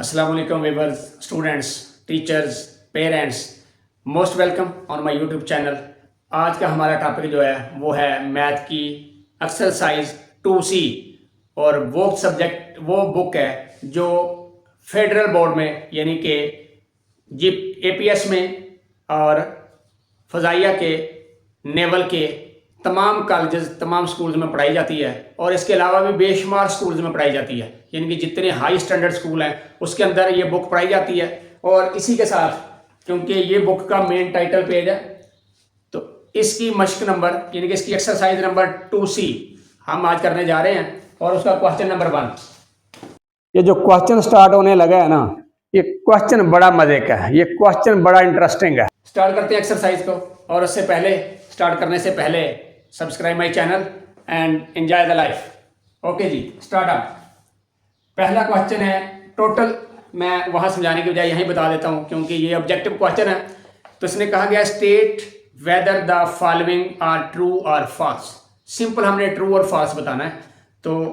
अस्सलाम वालेकुम viewers, students, teachers, parents, most welcome on my YouTube channel. आज का हमारा टॉपिक जो है वो है मैथ की एक्सरसाइज 2C और वो बुक है जो फेडरल बोर्ड में यानी कि APS में और फ़ज़ाइया के, नेवल के तमाम कॉलेजेस, तमाम स्कूल्स में पढ़ाई जाती है और इसके अलावा भी बेशुमार स्कूल्स में पढ़ाई जाती है। यानी कि जितने हाई स्टैंडर्ड स्कूल हैं उसके अंदर ये बुक पढ़ाई जाती है। और इसी के साथ, क्योंकि ये बुक का मेन टाइटल पेज है, तो इसकी मश्क नंबर यानी कि इसकी एक्सरसाइज नंबर 2C हम आज करने जा रहे हैं और उसका क्वेश्चन नंबर 1। ये जो क्वेश्चन स्टार्ट होने लगा है ना, ये क्वेश्चन बड़ा मजे का है, ये क्वेश्चन बड़ा इंटरेस्टिंग है। स्टार्ट करते हैं एक्सरसाइज को, और उससे पहले, स्टार्ट करने से पहले subscribe my channel and enjoy the life. Okay जी, स्टार्ट अप। पहला क्वेश्चन है, टोटल मैं वहाँ समझाने के बजाय यहीं बता देता हूँ क्योंकि ये ऑब्जेक्टिव क्वेश्चन है। तो इसने कहा गया state whether the following are true और फॉल्स। सिंपल हमने ट्रू और फॉल्स बताना है। तो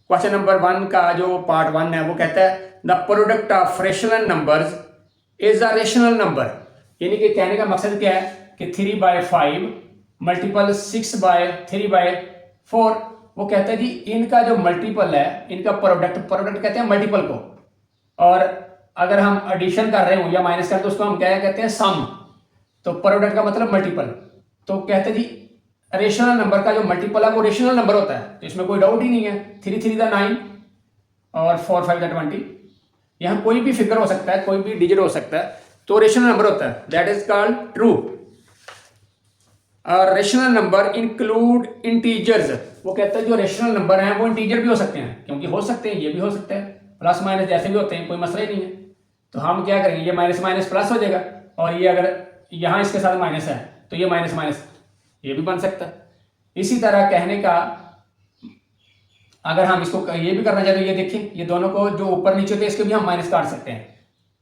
क्वेश्चन नंबर 1 का जो पार्ट 1 है वो कहता है the product of rational numbers is a rational number. यानी कि कहने का मकसद क्या है कि 3/5 मल्टीपल 6/3/4। वो कहता है जी इनका जो मल्टीपल है, इनका प्रोडक्ट कहते हैं मल्टीपल को, और अगर हम एडिशन कर रहे हो या माइनस कर रहे हो तो उसको हम क्या कहते हैं सम। तो प्रोडक्ट का मतलब मल्टीपल। तो कहते हैं जी रेशनल नंबर का जो मल्टीपल है वो रेशनल नंबर होता है, तो इसमें कोई डाउट ही नहीं है। 3 3 द 9 और 4 5 द 20। यहाँ कोई भी फिगर हो सकता है, कोई भी डिजिट हो सकता है, तो रेशनल नंबर होता है, दैट इज कॉल्ड ट्रू। और रेशनल नंबर इंक्लूड इंटीजर्स। वो कहता है जो रेशनल नंबर हैं वो इंटीजर भी हो सकते हैं, क्योंकि हो सकते हैं, ये भी हो सकते हैं, प्लस माइनस जैसे भी होते हैं, कोई मसला ही नहीं है। तो हम क्या करेंगे, ये माइनस माइनस प्लस हो जाएगा, और ये अगर यहाँ इसके साथ माइनस है तो ये माइनस माइनस ये भी बन सकता है। इसी तरह कहने का, अगर हम इसको ये भी करना चाहते हैं, ये देखिए ये दोनों को जो ऊपर नीचे थे इसके भी हम माइनस काट सकते हैं।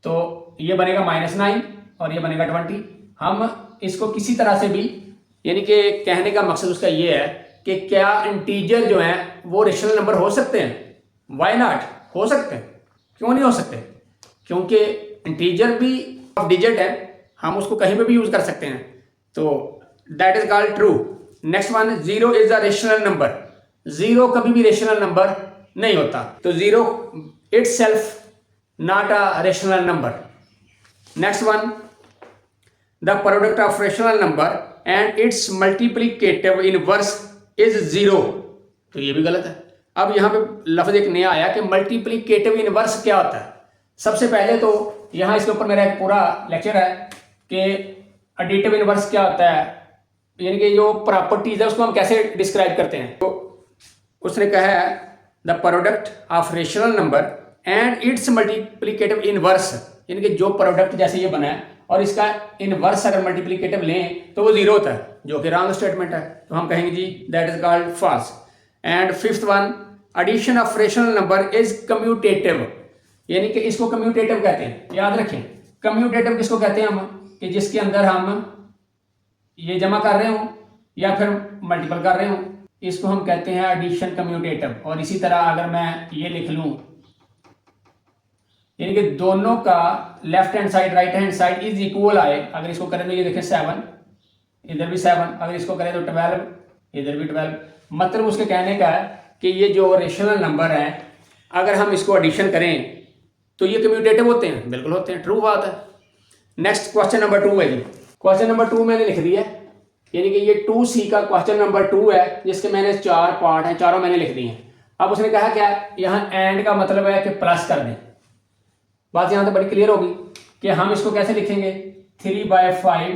तो ये बनेगा -9 और ये बनेगा 20। हम इसको किसी तरह से भी, यानी कि कहने का मकसद उसका ये है कि क्या इंटीजर जो हैं वो रेशनल नंबर हो सकते हैं। वाई नॉट, हो सकते हैं, क्यों नहीं हो सकते, क्योंकि इंटीजर भी डिजिट है, हम उसको कहीं पे भी यूज कर सकते हैं। तो that is called true. Next one, 0 is a rational number. 0 कभी भी रेशनल नंबर नहीं होता, तो 0 itself not a rational number. Next one, the product of rational number and it's multiplicative inverse is 0। तो ये भी गलत है। अब यहाँ पे लफ्ज एक नया आया कि मल्टीप्लीकेटिव इनवर्स क्या होता है। सबसे पहले तो यहाँ इसके ऊपर मेरा एक पूरा लेक्चर है कि एडिटिव इनवर्स क्या होता है, यानी कि जो प्रॉपर्टीज है उसको हम कैसे डिस्क्राइब करते हैं। तो उसने कहा है the product of rational number and it's multiplicative inverse, यानी कि जो प्रोडक्ट जैसे ये बना है और इसका इनवर्स अगर मल्टीप्लीकेटिव लें तो वो 0 होता है, जो कि रॉन्ग स्टेटमेंट है। तो हम कहेंगे जी that is called false. And fifth one, addition of rational number is commutative, यानी कि इसको कम्यूटेटिव कहते हैं। याद रखें, कम्यूटेटिव किसको कहते हैं हम, कि जिसके अंदर हम ये जमा कर रहे हो या फिर मल्टीपल कर रहे हो, इसको हम कहते हैं एडिशन कम्यूटेटिव। और इसी तरह अगर मैं ये लिख लूं, यानी कि दोनों का left hand side right hand side is equal आए, अगर इसको करें तो ये देखें 7, इधर भी 7, अगर इसको करें तो 12, इधर भी 12। मतलब उसके कहने का है कि ये जो रेशनल नंबर है अगर हम इसको एडिशन करें तो ये कम्यूटेटिव होते हैं। बिल्कुल होते हैं, ट्रू बात है। नेक्स्ट क्वेश्चन नंबर 2 है जी। क्वेश्चन नंबर 2 मैंने लिख दिया, यानी कि ये 2C का क्वेश्चन नंबर 2 है, जिसके मैंने 4 पार्ट हैं, चारों मैंने लिख दिए हैं। अब उसने कहा क्या, यहाँ एंड का मतलब है कि प्लस कर दें। बात यहाँ तो बड़ी क्लियर होगी कि हम इसको कैसे लिखेंगे, 3/5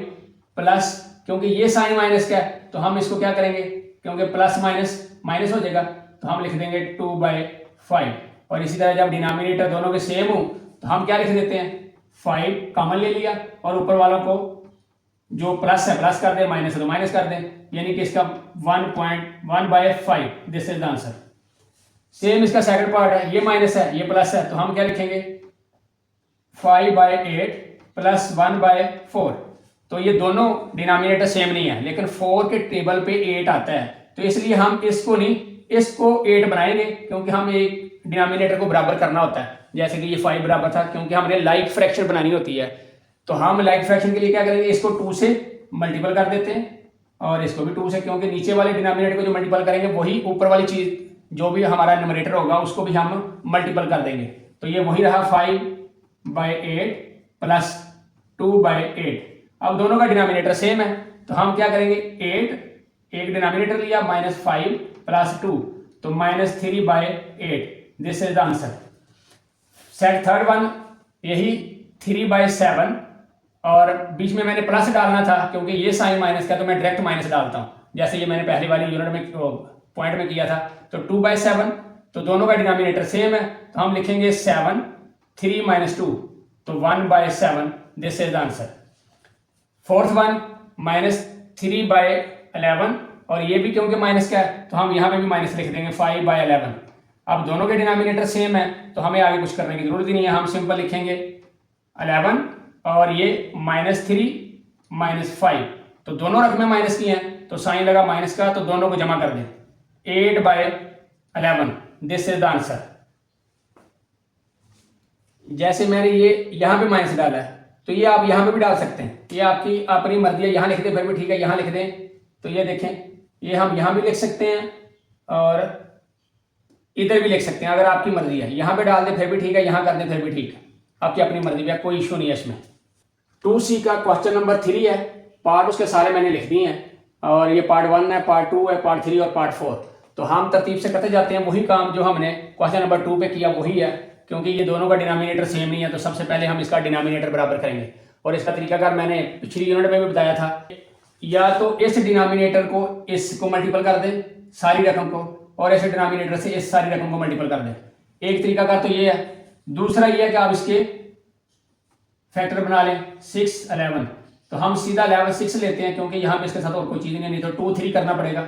प्लस, क्योंकि ये साइन माइनस का है तो हम इसको क्या करेंगे, क्योंकि प्लस माइनस माइनस हो जाएगा तो हम लिख देंगे 2/5। और इसी तरह जब डिनोमिनेटर दोनों के सेम हो तो हम क्या लिख देते हैं, 5 कॉमन ले लिया और ऊपर वालों को जो प्लस है प्लस कर दें, माइनस है तो माइनस कर दें, यानी कि इसका 1.1/5 this is the answer. Same इसका सेकंड पार्ट है, ये माइनस है ये प्लस है, तो हम क्या लिखेंगे 5/8 प्लस 1/4। तो ये दोनों डिनोमिनेटर सेम नहीं है, लेकिन 4 के टेबल पे 8 आता है, तो इसलिए हम इसको नहीं, इसको 8 बनाएंगे, क्योंकि हम एक डिनोमिनेटर को बराबर करना होता है। जैसे कि ये 5 बराबर था, क्योंकि हमने लाइक फ्रैक्शन बनानी होती है। तो हम लाइक फ्रैक्शन के लिए क्या करेंगे, इसको 2 से मल्टीपल कर देते हैं और इसको भी 2 से, क्योंकि नीचे वाले डिनोमिनेटर को जो मल्टीपल करेंगे वही ऊपर वाली चीज जो भी हमारा न्यूमरेटर होगा उसको भी हम मल्टीपल कर देंगे। तो ये वही रहा 5/8 प्लस 2/8। अब दोनों का डिनोमिनेटर सेम है तो हम क्या करेंगे, 8 एक डिनोमिनेटर लिया, -5 प्लस 2 तो -3/8। This is the answer. Set third one यही 3/7 और बीच में मैंने प्लस डालना था क्योंकि ये साइन माइनस का, तो मैं डायरेक्ट माइनस डालता हूं जैसे ये मैंने पहली वाली यूनिट में पॉइंट में किया था। तो 2/7 तो दोनों का डिनोमिनेटर सेम है तो हम लिखेंगे 7, 3 - 2 तो 1/7। This is the answer. Fourth one -3/11 और ये भी क्योंकि माइनस का है तो हम यहाँ पे भी माइनस लिख देंगे 5/11। अब दोनों के डिनोमिनेटर सेम है तो हमें आगे कुछ करने की जरूरत ही नहीं है, हम सिंपल लिखेंगे 11 और ये -3 - 5 तो दोनों रकमें माइनस की हैं तो साइन लगा माइनस का, तो दोनों को जमा कर दें 8/11। This is the answer. जैसे मैंने ये यहां पे माइनस डाला है तो ये आप यहां पे भी डाल सकते हैं, ये आपकी अपनी मर्जी है। यहां लिख दें फिर भी ठीक है, यहां लिख दें तो ये देखें ये हम यहां भी लिख सकते हैं और इधर भी लिख सकते हैं, अगर आपकी मर्जी है। यहां पे डाल दें फिर भी ठीक है, यहां कर दें फिर भी ठीक है, आपकी अपनी मर्जी है, कोई इशू नहीं है इसमें। 2C का क्वेश्चन नंबर 3 है, पार्ट उसके सारे मैंने लिख दिए हैं और ये पार्ट 1 है, पार्ट 2 है, पार्ट 3 और पार्ट 4। तो हम तरतीब से करते जाते हैं, वही काम जो हमने क्वेश्चन नंबर 2 पे किया वही है, क्योंकि ये दोनों का डिनोमिनेटर सेम नहीं है तो सबसे पहले हम इसका डिनोमिनेटर बराबर करेंगे। और इसका तरीकाकार मैंने पिछली यूनिट में भी बताया था, या तो इस डिनोमिनेटर को इसको मल्टीपल कर दें सारी रकम को, और इस डिनोमिनेटर से इस सारी रकम को मल्टीपल कर दें। एक तरीकाकार तो ये है। दूसरा ये है कि आप इसके फैक्टर बना लें 6, 11 तो हम सीधा 11, 6 लेते हैं क्योंकि यहाँ पे इसके साथ और कोई चीज़ नहीं तो 2, 3 करना पड़ेगा।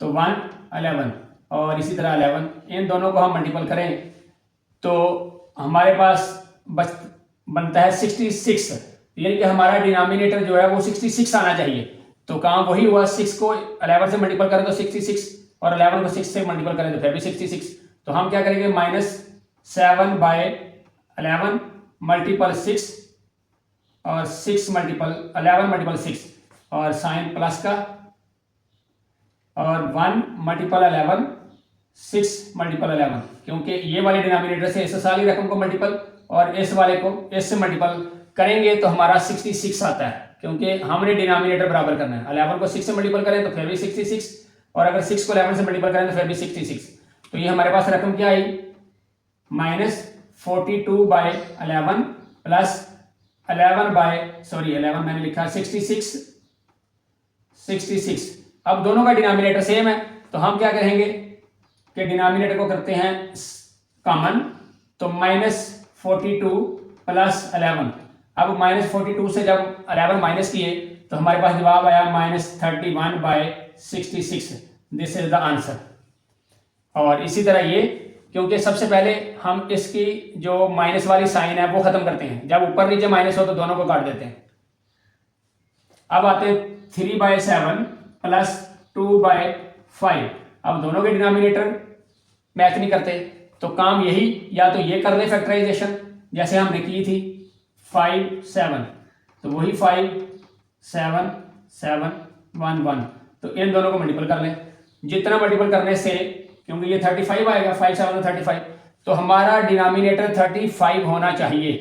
तो 1, 11 और इसी तरह 11, इन दोनों को हम मल्टीपल करें तो हमारे पास बनता है 66, यानी कि हमारा डिनोमिनेटर जो है वो 66 आना चाहिए। तो काम वही हुआ, 6 को 11 से मल्टीपल करें तो 66 और 11 को 6 से मल्टीपल करें तो फिर भी 66। तो हम क्या करेंगे, -7/11 मल्टीपल 6 और 6 मल्टीपल 11 मल्टीपल 6 और साइन प्लस का और 1 मल्टीपल 11 6 मल्टीपल 11, क्योंकि ये वाले डिनोमिनेटर से इस सारी रकम को मल्टीपल और इस वाले को इससे मल्टीपल करेंगे तो हमारा 66 आता है, क्योंकि हमने डिनोमिनेटर बराबर करना है। 11 को 6 से मल्टीपल करें तो फिर भी 66 और अगर 6 को 11 से मल्टीपल करें तो फिर भी 66। तो ये हमारे पास रकम क्या आई, -42/11 प्लस 11 मैंने लिखा 66। अब दोनों का डिनोमिनेटर सेम है तो हम क्या करेंगे कि डिनोमिनेटर को करते हैं कॉमन, तो -42 प्लस 11। अब -42 से जब 11 माइनस किए तो हमारे पास जवाब आया -31/66। This is the answer. और इसी तरह ये, क्योंकि सबसे पहले हम इसकी जो माइनस वाली साइन है वो खत्म करते हैं, जब ऊपर नीचे माइनस हो तो दोनों को काट देते हैं। अब आते हैं 3/7 प्लस 2/5। अब दोनों के डिनोमिनेटर मैच नहीं करते तो काम यही, या तो ये कर ले फैक्टराइजेशन जैसे हमने की थी 5, 7 तो वही 5, 7, 7, 1, 1 तो इन दोनों को मल्टीपल कर लें। जितना मल्टीपल करने से, क्योंकि ये 35 आएगा, 5, 7 35 तो हमारा डिनोमिनेटर 35 होना चाहिए।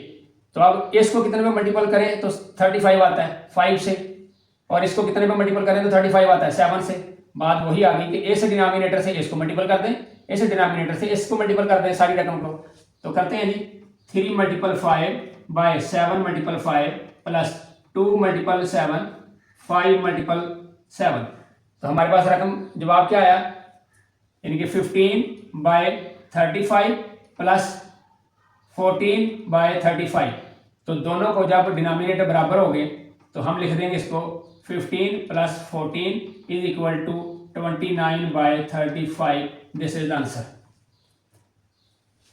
तो अब इसको कितने में मल्टीपल करें तो 35 आता है 5 से, और इसको कितने में मल्टीपल करें तो 35 आता है 7 से। बात वही आ गई कि इस डिनोमिनेटर से इसको मल्टीपल कर दें, इस डिनोमिनेटर से इसको मल्टीपल कर दें सारी रकम को। तो करते हैं जी, 3 × 5/7 × 5 प्लस 2 × 7 5 × 7। तो हमारे पास रकम जवाब क्या आया, यानी कि 15/35 प्लस 14/35। तो दोनों को जब डिनोमिनेटर बराबर हो गए तो हम लिख देंगे इसको 15 + 14 = 29/35। This is the answer.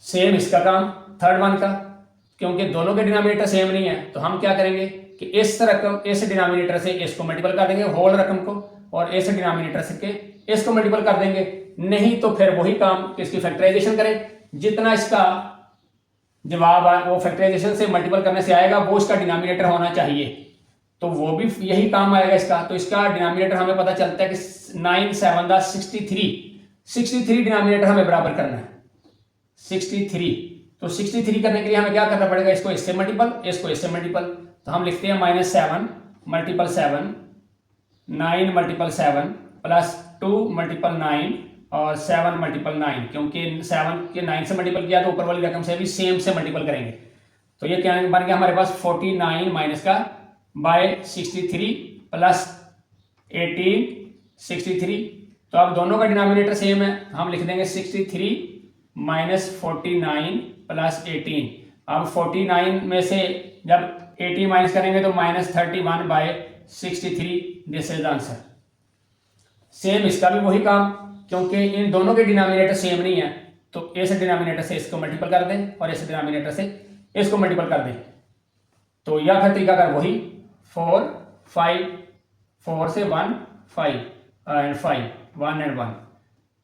Same इसका काम थर्ड वन का, क्योंकि दोनों के डिनोमिनेटर सेम नहीं है तो हम क्या करेंगे कि इस डिनोमिनेटर से इसको मल्टीपल कर देंगे होल रकम को, और इस डिनोमिनेटर से के इसको मल्टीपल कर देंगे। नहीं तो फिर वही काम, इसकी फैक्टराइजेशन करें, जितना इसका जवाब वो फैक्टराइजेशन से मल्टीपल करने से आएगा वो इसका डिनोमिनेटर होना चाहिए, तो वो भी यही काम आएगा इसका। तो इसका डिनोमिनेटर हमें पता चलता है कि 9 7 दा 63 डिनोमिनेटर हमें बराबर करना है 63। तो 63 करने के लिए हमें क्या करना पड़ेगा, इसको इससे मल्टीपल, इसको इससे मल्टीपल। तो हम लिखते हैं -7 मल्टीपल 7, 9 मल्टीपल 7 प्लस 2 मल्टीपल 9 और 7 मल्टीपल 9, क्योंकि 7 के 9 से मल्टीपल किया तो ऊपर वाली रकम से भी सेम से मल्टीपल करेंगे। तो ये क्या बन गया हमारे पास 49 माइनस का बाय 63 प्लस 18 63। तो अब दोनों का डिनोमिनेटर सेम है, हम लिख देंगे 63 माइनस 49 प्लस 18। अब 49 में से जब 80 माइनस करेंगे तो -31 by 63, this is the answer. Same इसका भी वही काम, क्योंकि इन दोनों के डिनोमिनेटर सेम नहीं है, तो इस डिनोमिनेटर से इसको मल्टीपल कर दें और इस डिनोमिनेटर से इसको मल्टीपल कर दें। तो यह फिर तरीका कर वही 4 5 4 से 1 5 एंड 5 1 एंड 1।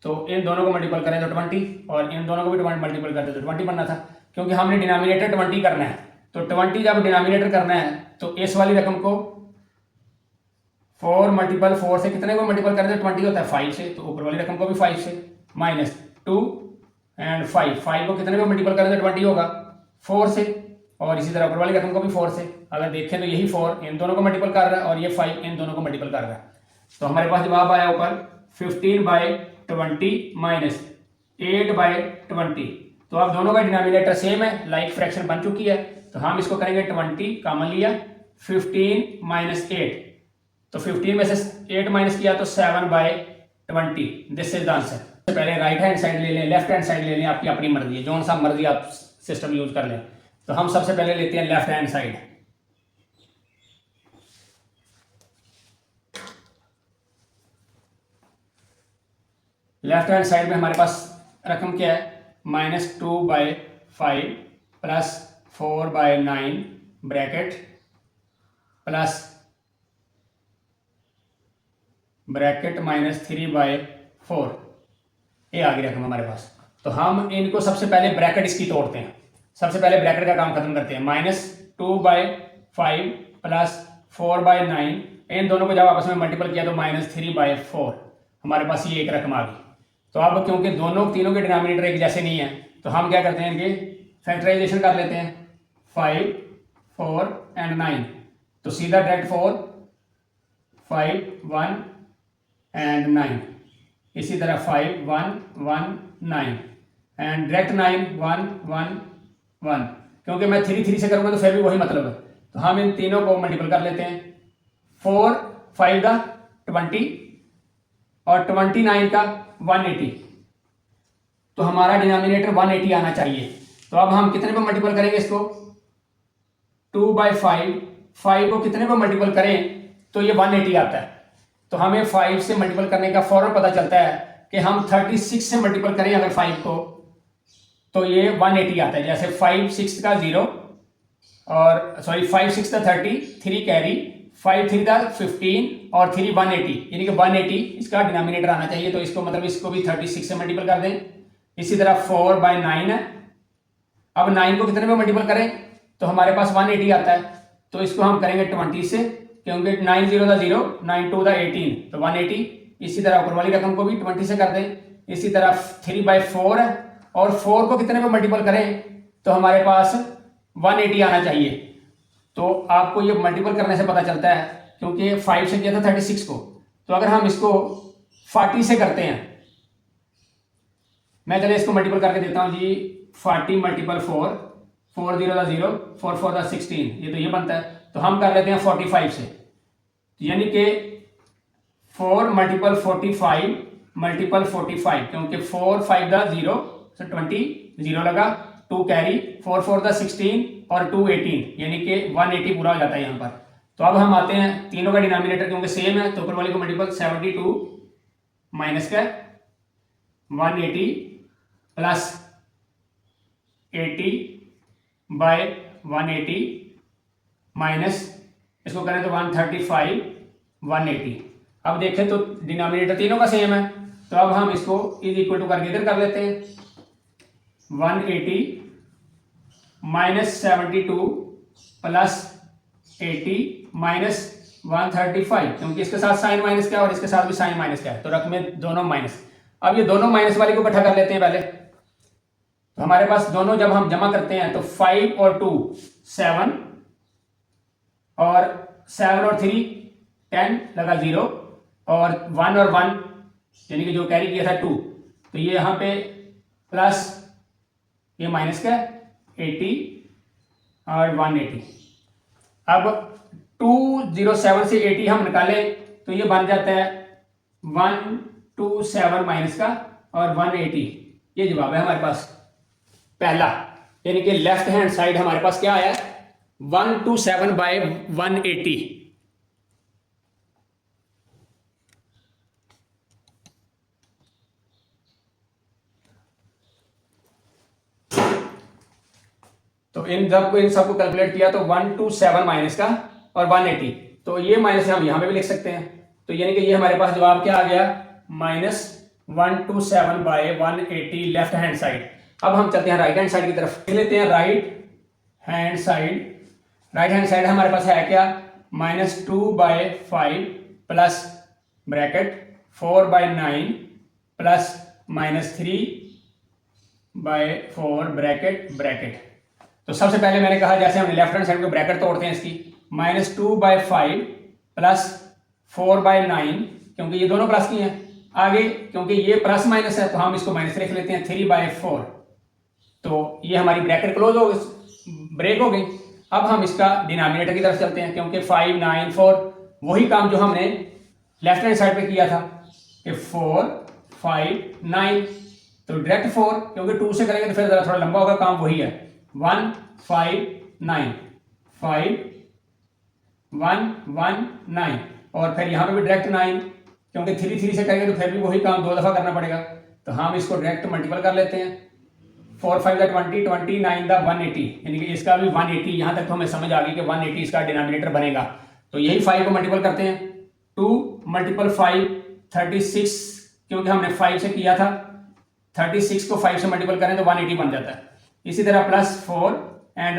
तो इन दोनों को मल्टीपल करें तो 20 और इन दोनों को भी मल्टीपल करते तो 20 बनना था, क्योंकि हमने डिनोमिनेटर 20 करना है। तो 20 जब डिनोमिनेटर करना है तो इस वाली रकम को 4 मल्टीपल 4 से कितने को मल्टीपल करें तो 20 होता है 5 से, तो ऊपर वाली रकम को भी 5 से -2 एंड 5 को कितने को मल्टीपल करें तो 20 होगा 4 से, और इसी तरह ऊपर वाली रकम को भी 4 से। अगर देखें तो यही 4 इन दोनों को मल्टीपल कर रहा है और ये 5 इन दोनों को मल्टीपल कर रहा है। तो हमारे पास जवाब आया ऊपर 15/20 माइनस 8/20। तो अब दोनों का डिनोमिनेटर सेम है, लाइक फ्रैक्शन बन चुकी है, तो हम इसको करेंगे 20 कॉमन लिया 15 माइनस 8, तो 15 में से 8 माइनस किया तो 7/20, दिस इज द आंसर। सबसे पहले राइट हैंड साइड ले लें, लेफ्ट हैंड साइड ले लें, आपकी अपनी मर्जी है, जो सा मर्जी आप सिस्टम यूज कर लें। तो हम सबसे पहले लेते हैं left hand side. Left hand side में हमारे पास रकम क्या है, -2/5 प्लस 4/9 ब्रैकेट प्लस ब्रैकेट -3/4, ये आ गई रकम हमारे पास। तो हम इनको सबसे पहले ब्रैकेट इसकी तोड़ते हैं, सबसे पहले ब्रैकेट का काम खत्म करते हैं। -2/5 प्लस 4/9, इन दोनों को जब आपस में मल्टीपल किया तो -3/4, हमारे पास ये एक रकम आ गई। तो अब क्योंकि तीनों के डिनोमिनेटर एक जैसे नहीं है, तो हम क्या करते हैं, इनके फैक्टराइजेशन कर लेते हैं 5 4 एंड 9। तो सीधा डायरेक्ट 4 5 1 एंड 9, इसी तरह 5 1 1 9 एंड डायरेक्ट 9 1 1 1, क्योंकि मैं 3 3 से करूंगा तो फिर भी वही मतलब है। तो हम इन तीनों को मल्टीपल कर लेते हैं, 4 5 का 20 और 29 का 180, तो हमारा डिनोमिनेटर 180 आना चाहिए। तो अब हम कितने पर मल्टीपल करेंगे इसको, 2/5, 5 को कितने पर मल्टीपल करें तो ये 180 आता है। तो हमें 5 से मल्टीपल करने का फौरन पता चलता है कि हम 36 से मल्टीपल करें अगर 5 को तो ये 180 आता है। जैसे 5 6 का 0 और सॉरी 5 6 का 30, 3 कैरी, 5 3 का 15 और 3 180, यानी कि 180 इसका डिनोमिनेटर आना चाहिए। तो इसको मतलब इसको भी 36 से मल्टीपल कर दें। इसी तरह 4/9 है, अब 9 को कितने में मल्टीपल करें तो हमारे पास 180 आता है। तो इसको हम करेंगे 20 से, क्योंकि 9 0 का 0, 9 2 का 18, तो 180। इसी तरह ऊपर वाली रकम को भी 20 से कर दें। इसी तरह 3/4 है और 4 को कितने में मल्टीपल करें तो हमारे पास 180 आना चाहिए। तो आपको ये मल्टीपल करने से पता चलता है, क्योंकि 5 से किया था 36 को, तो अगर हम इसको 40 से करते हैं, मैं चले इसको मल्टीपल करके देता हूं जी, 40 मल्टीपल 4, 4 0 का 0, 4 4 का 16, ये तो ये बनता है। तो हम कर लेते हैं 45 से, यानी कि 4 मल्टीपल 45 मल्टीपल 45, क्योंकि 4 5 का 0 तो 20 0 लगा, 2 कैरी, 4 4 का 16 और 2 18, यानी कि 180 पूरा हो जाता है यहाँ पर। तो अब हम आते हैं तीनों का डिनोमिनेटर क्योंकि सेम है, तो ऊपर वाले को मल्टीपल 72 माइनस का 180 प्लस 80/180 माइनस इसको करें तो 135 180। अब देखें तो डिनोमिनेटर तीनों का सेम है, तो अब हम इसको इज इक्वल टू करके इधर कर लेते हैं 180 -72 प्लस 80 माइनस 135, क्योंकि इसके साथ साइन माइनस क्या है और इसके साथ भी साइन माइनस क्या है, तो रकमें दोनों माइनस। अब ये दोनों माइनस वाले को इकट्ठा कर लेते हैं पहले। तो हमारे पास दोनों जब हम जमा करते हैं तो 5 और 2 7, और 7 और 3 10 लगा 0, और 1 और 1 यानी कि जो कैरी किया था 2, तो ये यहाँ पे प्लस ये माइनस का 80 और 180। अब 207 से 80 हम निकालें तो ये बन जाता है 127 माइनस का और 180। ये जवाब है हमारे पास पहला, यानी कि लेफ्ट हैंड साइड हमारे पास क्या आया 127 बाय 180। तो इन सबको कैलकुलेट किया तो 127 माइनस का और 180, तो ये माइनस हम यहां पे भी लिख सकते हैं। तो यानी कि ये हमारे पास जवाब क्या आ गया -127 बाय 180 लेफ्ट हैंड साइड। अब हम चलते हैं राइट हैंड साइड की तरफ, देख लेते हैं right hand side. Right hand side हमारे पास है क्या -2/5 प्लस ब्रैकेट 4/9 प्लस -3/4 ब्रैकेट। तो सबसे पहले मैंने कहा जैसे हमने लेफ्ट हैंड साइड को ब्रैकेट तोड़ते हैं इसकी, -2/5 प्लस 4/9, क्योंकि ये दोनों प्लस की हैं। आगे क्योंकि ये प्लस माइनस है तो हम इसको माइनस लिख लेते हैं 3/4। तो ये हमारी ब्रैकेट क्लोज हो गई, ब्रेक हो गई। अब हम इसका डिनोमिनेटर की तरफ चलते हैं, क्योंकि 5 9 4 वही काम जो हमने लेफ्ट हैंड साइड पे किया था कि 4 5 9, तो डायरेक्ट 4, क्योंकि 2 से करेंगे तो फिर जरा थोड़ा लंबा होगा, काम वही है 1 5 9 5 1 1 9, और फिर यहाँ पे भी डायरेक्ट 9, क्योंकि 3 3 से करेंगे तो फिर भी वही काम 2 दफा करना पड़ेगा। तो हम इसको डायरेक्ट मल्टीपल कर लेते हैं, 4 5 20 29 180, यानी कि इसका भी 180। यहाँ तक तो हमें समझ आ गई कि 180 इसका डिनोमिनेटर बनेगा। तो यही 5 को मल्टीपल करते हैं, 2 × 5 36, क्योंकि हमने 5 से किया था, 36 को 5 से मल्टीपल करें तो 180 बन जाता है। इसी तरह +4 और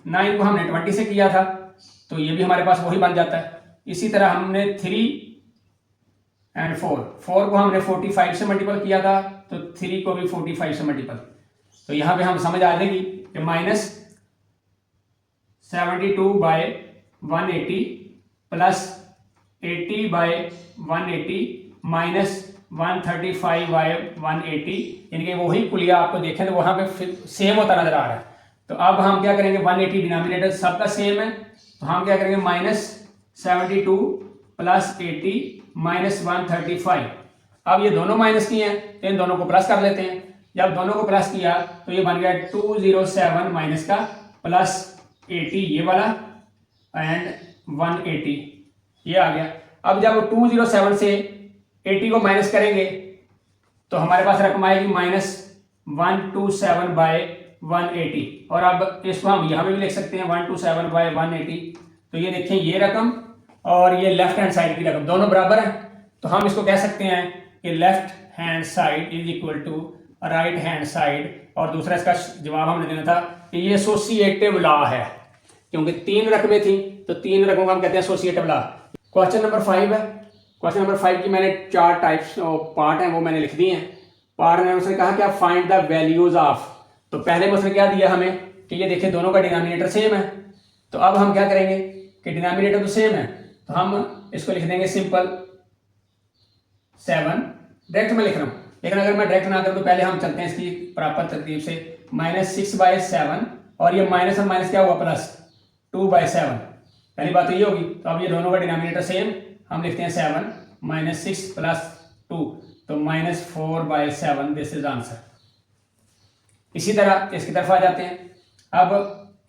9 को हमने 20 से किया था, तो ये भी हमारे पास वही बन जाता है। इसी तरह हमने 3 और 4 को हमने 45 से मल्टीपल किया था, तो 3 को भी 45 से मल्टीपल। तो यहाँ पे हम समझ आ जाएगी कि -72/180 प्लस 80/180 माइनस 135/180, यानी कि वही कुलिया आपको देखें तो वहां पे सेम होता नजर आ रहा है। तो अब हम क्या करेंगे, 180 डिनोमिनेटर सबका सेम है, तो हम क्या करेंगे -72 प्लस 80 माइनस 135। अब ये दोनों माइनस की हैं तो इन दोनों को प्लस कर लेते हैं। जब दोनों को प्लस किया तो ये बन गया 207 माइनस का प्लस 80 ये वाला एंड 180 ये आ गया। अब जब 207 से 80 को माइनस करेंगे तो हमारे पास रकम आएगी -127/180, और अब इसको हम यहाँ पे भी लिख सकते हैं 127/180। तो ये देखें ये रकम और ये लेफ्ट हैंड साइड की रकम दोनों बराबर है, तो हम इसको कह सकते हैं कि left hand side is equal to right hand side. और दूसरा इसका जवाब हमने देना था कि ये एसोसिएटिव लॉ है, क्योंकि 3 रकमें थी तो 3 रकमों को हम कहते हैं एसोसिएटिव लॉ। क्वेश्चन नंबर 5 है। क्वेश्चन नंबर 5 की मैंने 4 टाइप्स पार्ट हैं वो मैंने लिख दिए हैं। पार्ट में उसने कहा क्या फाइंड द वैल्यूज ऑफ, तो पहले में उसने क्या दिया हमें कि ये देखिए दोनों का डिनोमिनेटर सेम है। तो अब हम क्या करेंगे कि डिनोमिनेटर तो सेम है तो हम इसको लिख देंगे सिंपल 7, डायरेक्ट में लिख रहा हूँ, लेकिन अगर मैं डायरेक्ट ना करूँ तो पहले हम चलते हैं इसकी प्रॉपर तरतीब से, -6/7, और ये माइनस और माइनस क्या हुआ प्लस 2/7। पहली बात तो ये होगी। तो अब ये दोनों का डिनोमिनेटर सेम, हम लिखते हैं 7 -6 + 2, तो -4/7 दिस इज आंसर। इसी तरह इसकी तरफ आ जाते हैं। अब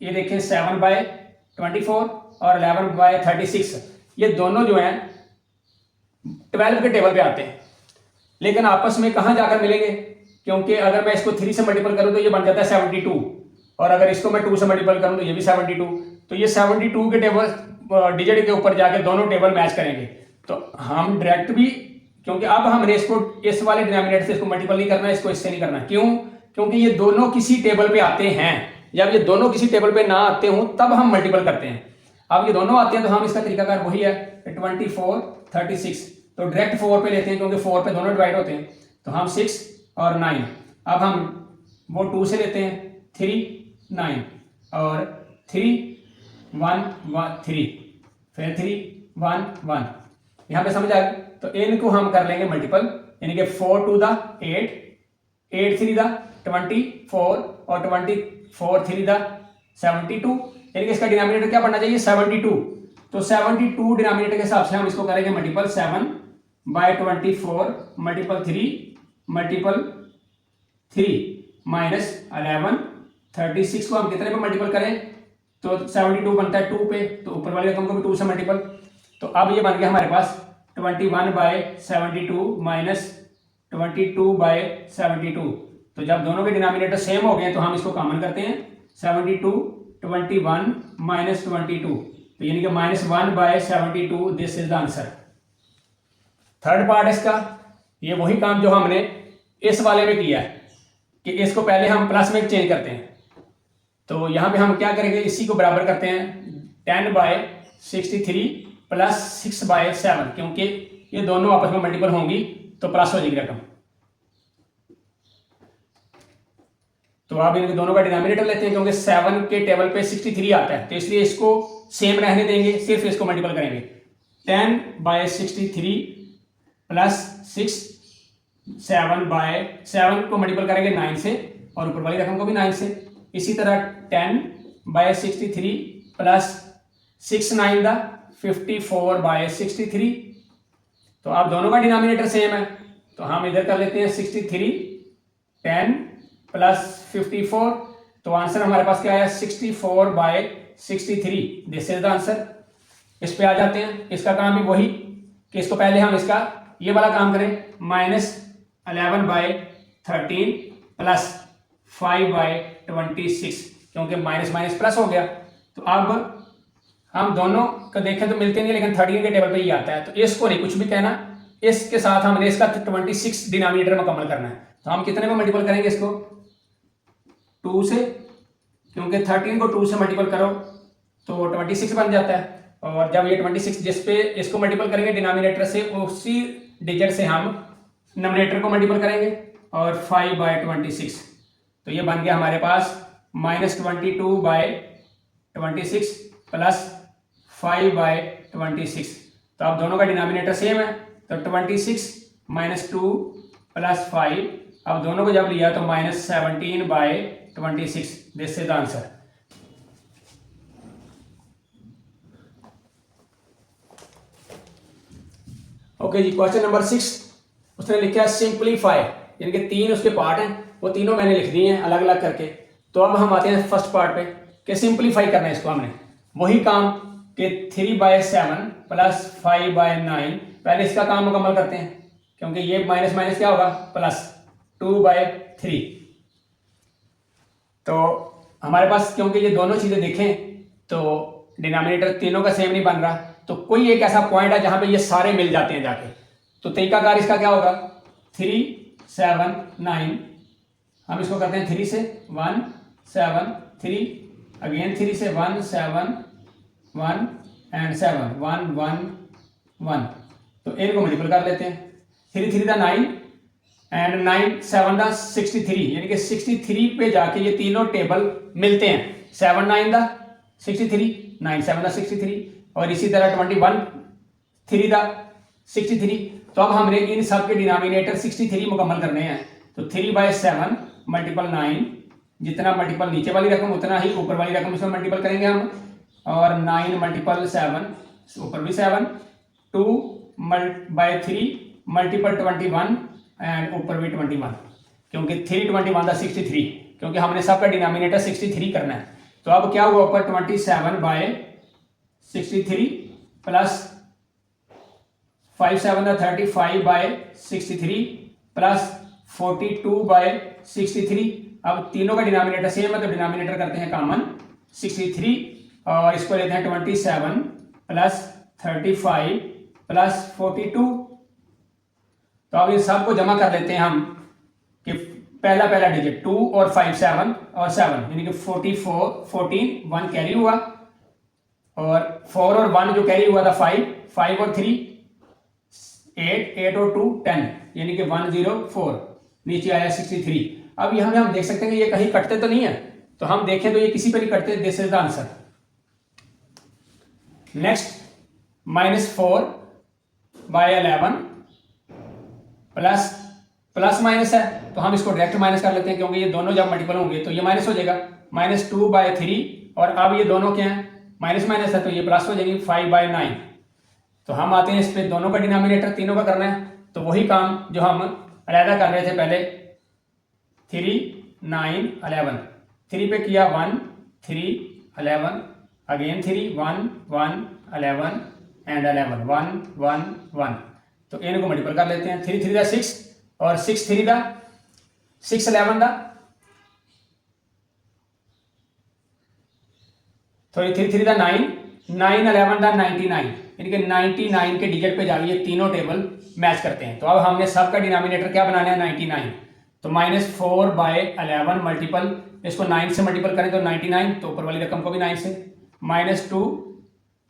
ये देखें 7/24 और 11/36, ये दोनों जो हैं 12 के टेबल पे आते हैं, लेकिन आपस में कहाँ जाकर मिलेंगे, क्योंकि अगर मैं इसको 3 से मल्टीपल करूं तो ये बन जाता है 72, और अगर इसको मैं 2 से मल्टीपल करूं तो ये भी 72। तो ये 72 के टेबल डिजिट के ऊपर जाके दोनों टेबल मैच करेंगे। तो हम डायरेक्ट भी, क्योंकि अब हमने इसको इस वाले डिनोमिनेटर से इसको मल्टीपल नहीं करना है, इसको इससे नहीं करना। क्यों? क्योंकि ये दोनों किसी टेबल पे आते हैं, जब ये दोनों किसी टेबल पे ना आते हों तब हम मल्टीपल करते हैं। अब ये दोनों आते हैं तो हम इसका तरीकाकार वही है 24 36, तो डायरेक्ट 4 पे लेते हैं क्योंकि 4 पे दोनों डिवाइड होते हैं, तो हम 6 और 9। अब हम वो 2 से लेते हैं 3 9 और 3 1 1 3 फिर 3 1 1। यहाँ पे समझ आ गई। तो इनको हम कर लेंगे मल्टीपल, यानी कि 4 2 द 8 8 3 द 24 और 24 3 द 72, यानी कि इसका डिनोमिनेटर क्या बनना चाहिए 72। तो 72 डिनोमिनेटर के हिसाब से हम इसको करेंगे multiple 7 by 24 multiple 3 multiple 3 minus 11 36 को हम कितने पे मल्टीपल करें तो 72 बनता है 2 पे, तो ऊपर वाली रकम को भी 2 से मल्टीपल। तो अब ये बन गया हमारे पास 21 बाय 72 माइनस 22 बाय 72। तो जब दोनों के डिनोमिनेटर सेम हो गए तो हम इसको कॉमन करते हैं 72 21 माइनस 22, तो यानी कि -1 by 72, this is the answer. Third part इसका ये वही काम जो हमने इस वाले में किया है कि इसको पहले हम प्लस में चेंज करते हैं। तो यहाँ पे हम क्या करेंगे, इसी को बराबर करते हैं 10 बाय 63 प्लस 6 बाय 7, क्योंकि ये दोनों आपस में मल्टीपल होंगी तो प्लस हो जाएगी रकम। तो आप इनके दोनों का डिनोमिनेटर लेते हैं क्योंकि 7 के टेबल पे 63 आता है, तो इसलिए इसको सेम रहने देंगे, सिर्फ इसको मल्टीपल करेंगे 10 बाय 63 प्लस 6 7 बाय 7 को मल्टीपल करेंगे 9 से और ऊपर वाली रकम को भी 9 से। इसी तरह 10 बाय 63 प्लस 6 9 द 54 बाय 63। तो आप दोनों का डिनोमिनेटर सेम है तो हम इधर कर लेते हैं 63 10 प्लस 54, तो आंसर हमारे पास क्या आया 64 by 63, this is the answer. इस पे आ जाते हैं, इसका काम भी वही कि इसको पहले हम इसका ये वाला काम करें -11 बाय 13 प्लस 5 बाय 26, क्योंकि माइनस माइनस प्लस हो गया। तो अब हम दोनों को देखें तो मिलते नहीं, लेकिन 13 के टेबल पे ही आता है, तो इसको नहीं कुछ भी कहना, इसके साथ हमने इसका 26 डिनोमिनेटर मुकम्मल करना है। तो हम कितने में मल्टीपल करेंगे इसको 2 से, क्योंकि 13 को 2 से मल्टीपल करो तो 26 बन जाता है, और जब ये 26 जिस पे इसको मल्टीपल करेंगे डिनोमिनेटर से उसी डिजिट से हम नोमिनेटर को मल्टीपल करेंगे और 5 बाय 26, तो ये बन गया हमारे पास -22 बाय 26 प्लस 5 बाय 26। तो अब दोनों का डिनोमिनेटर सेम है, तो 26 - 2 प्लस 5, अब दोनों को जब लिया तो -17 by 26, this is the answer. Okay जी, क्वेश्चन नंबर 6 उसने लिखा है सिंप्लीफाई, यानी कि 3 उसके पार्ट हैं, वो तीनों मैंने लिख दिए हैं अलग अलग करके। तो अब हम आते हैं फर्स्ट पार्ट पे कि सिंप्लीफाई करना है इसको हमने, वही काम कि 3 बाय 7 प्लस 5 बाय 9, पहले इसका काम मुकम्मल करते हैं क्योंकि ये माइनस माइनस क्या होगा प्लस 2 बाय 3। तो हमारे पास क्योंकि ये दोनों चीज़ें देखें तो डिनोमिनेटर तीनों का सेम नहीं बन रहा, तो कोई एक ऐसा पॉइंट है जहां पे ये सारे मिल जाते हैं जाके, तो तरीकाकार इसका क्या होगा 3 7 9, हम इसको करते हैं 3 से 1 7 3, अगेन 3 से 1 7 1 एंड 7 1 1 1, तो इनको मल्टीपल कर लेते हैं 3 3 दा 9 एंड 9 7 दा 63, यानी कि 63 पे जाके ये तीनों टेबल मिलते हैं, 7 9 दा 63 9 7 दा 63, और इसी तरह 21 3 दा 63। तो अब हमने इन सब के डिनोमिनेटर 63 मुकम्मल करने हैं, तो 3 बाय 7 मल्टीपल 9, जितना मल्टीपल नीचे वाली रकम उतना ही ऊपर वाली रकम इसमें मल्टीपल करेंगे हम, और 9 मल्टीपल 7 ऊपर भी 7, 2 बाय 3 मल्टीपल 21 एंड ऊपर भी 21, क्योंकि 3 21 दा 63, क्योंकि हमने सबका डिनोमिनेटर 63 करना है। तो अब क्या हुआ ऊपर 27 बाय 63 प्लस 5 7 दा 35 बाय 63 प्लस 42 बाय 63। अब तीनों का डिनोमिनेटर सेम है तो डिनोमिनेटर करते हैं कॉमन 63, और इसको लेते हैं 27 प्लस 35 प्लस 42। तो अब इन सब को जमा कर लेते हैं हम कि पहला पहला डिजिट 2 और 5 7 और 7 यानी कि 44 14 1 कैरी हुआ, और 4 और 1 जो कैरी हुआ था 5 5 और 3 8 8 और 2 10 यानी कि 104, नीचे आया 63। अब यहाँ में हम देख सकते हैं कि ये कहीं कटते तो नहीं है, तो हम देखें तो ये किसी पर नहीं कटते। This is the answer. Next -4 by 11 plus plus minus है तो हम इसको डायरेक्ट माइनस कर लेते हैं, क्योंकि ये दोनों जब मल्टीपल होंगे तो ये माइनस हो जाएगा। -2 बाय 3, और अब ये दोनों क्या हैं, माइनस माइनस है तो ये प्लस हो जाएगी 5 बाय 9। तो हम आते हैं इस पे, दोनों का डिनोमिनेटर तीनों का करना है, तो वही काम जो हम अलहदा कर रहे थे पहले, 3 9 11, 3 पे किया 1 3 11, अगेन 3 1 1 11 एंड 11 1 1 1। तो इनको मल्टीपल कर लेते हैं, 3 3 दा 6 और 6 3 दा 6 11 दा, तो ये 3 3 दा 9 9 11 दा 99, यानी कि 99 के डिजिट पे जाके ये तीनों टेबल मैच करते हैं। तो अब हमने सबका डिनोमिनेटर क्या बनाना है, 99। तो -4 बाय 11 मल्टीपल, इसको 9 से मल्टीपल करें तो 99, तो ऊपर वाली रकम को भी 9 से, -2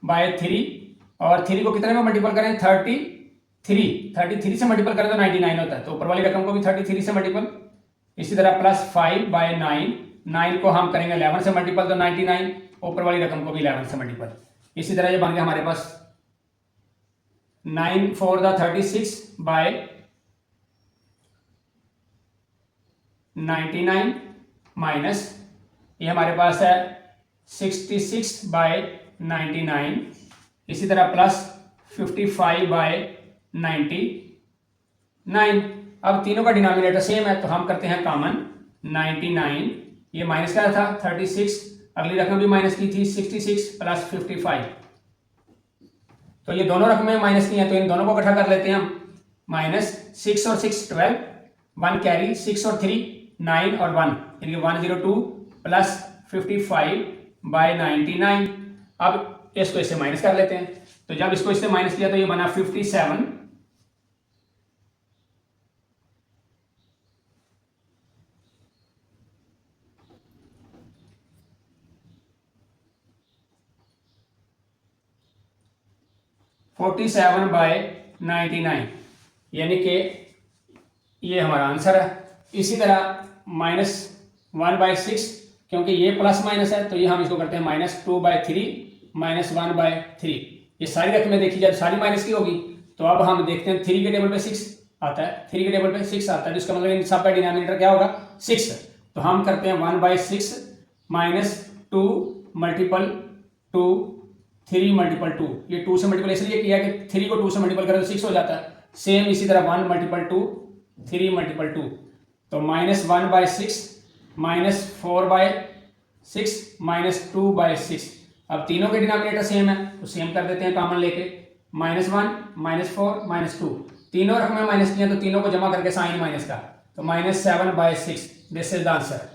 बाय 3, और 3 को कितने में मल्टीपल करें, 33 से मल्टीपल करें तो 99 होता है, तो ऊपर वाली रकम को भी 33 से मल्टीपल। इसी तरह +5 बाय 9, 9 को हम करेंगे 11 से मल्टीपल तो 99, ऊपर वाली रकम को भी 11 से मल्टीपल। इसी तरह ये बन गया हमारे पास 9 4 दा 36 बाय 99 माइनस ये हमारे पास है 66 बाय 99, इसी तरह +55 बाय 99। अब तीनों का डिनोमिनेटर सेम है तो हम करते हैं कॉमन 99, ये माइनस क्या था 36, अगली रकम भी माइनस की थी 66 + 55, तो ये दोनों रकमें माइनस की हैं तो इन दोनों को इकट्ठा कर लेते हैं हम। -6 और 6 12, 1 कैरी, 6 और 3 9 और 1 यानी कि 102 + 55 बाय 99। अब इसको इससे माइनस कर लेते हैं, तो जब इसको इससे माइनस किया तो ये बना 57 47 बाय 99, यानी कि ये हमारा आंसर है। इसी तरह -1 बाय 6, क्योंकि ये प्लस माइनस है तो ये हम इसको करते हैं -2 बाय 3 -1 बाय 3। ये सारी रकमें देखी जाए सारी माइनस की होगी, तो अब हम देखते हैं 3 के टेबल पे 6 आता है, 3 के टेबल पे 6 आता है, जिसका मतलब इन सब का डिनोमिनेटर क्या होगा 6। तो हम करते हैं 1 बाय 6 -2 मल्टीपल 2 3 मल्टीपल 2, ये 2 से मल्टीपल इसलिए किया कि 3 को 2 से मल्टीपल करें तो 6 हो जाता है। सेम इसी तरह 1 मल्टीपल 2 3 मल्टीपल 2, तो -1 बाय 6 -4 बाय 6 -2 बाय 6। अब तीनों के डिनोमिनेटर सेम है तो सेम कर देते हैं कॉमन लेके, -1 -4 -2, तीनों रकमें माइनस किया तो तीनों को जमा करके साइन माइनस का, तो -7 by 6। This is the answer.